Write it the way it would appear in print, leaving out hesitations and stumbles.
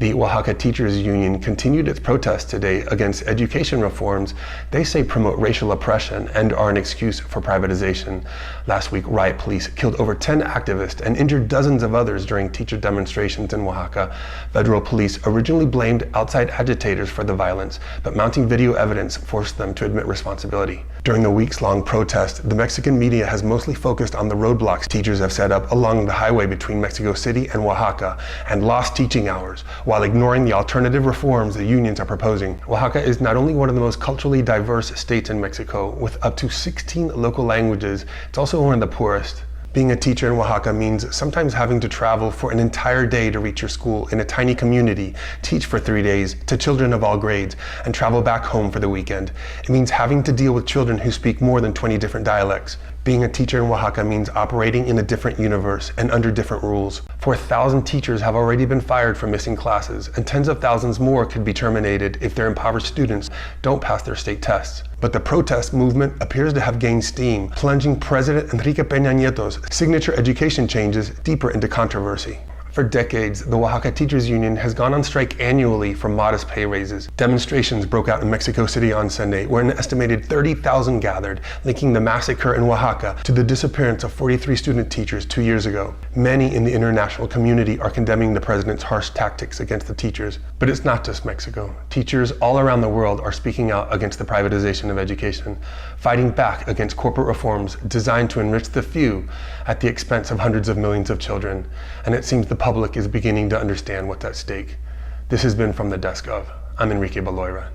The Oaxaca Teachers Union continued its protest today against education reforms they say promote racial oppression and are an excuse for privatization. Last week, riot police killed over 10 activists and injured dozens of others during teacher demonstrations in Oaxaca. Federal police originally blamed outside agitators for the violence, but mounting video evidence forced them to admit responsibility. During the weeks-long protest, the Mexican media has mostly focused on the roadblocks teachers have set up along the highway between Mexico City and Oaxaca and lost teaching hours, while ignoring the alternative reforms the unions are proposing. Oaxaca is not only one of the most culturally diverse states in Mexico, with up to 16 local languages, it's also one of the poorest. Being a teacher in Oaxaca means sometimes having to travel for an entire day to reach your school in a tiny community, teach for 3 days to children of all grades, and travel back home for the weekend. It means having to deal with children who speak more than 20 different dialects. Being a teacher in Oaxaca means operating in a different universe and under different rules. 4,000 teachers have already been fired for missing classes, and tens of thousands more could be terminated if their impoverished students don't pass their state tests. But the protest movement appears to have gained steam, plunging President Enrique Peña Nieto's signature education changes deeper into controversy. For decades, the Oaxaca Teachers Union has gone on strike annually for modest pay raises. Demonstrations broke out in Mexico City on Sunday, where an estimated 30,000 gathered, linking the massacre in Oaxaca to the disappearance of 43 student teachers 2 years ago. Many in the international community are condemning the president's harsh tactics against the teachers. But it's not just Mexico. Teachers all around the world are speaking out against the privatization of education, fighting back against corporate reforms designed to enrich the few at the expense of hundreds of millions of children. And it seems the public is beginning to understand what's at stake. This has been From the Desk of. I'm Enrique Baloira.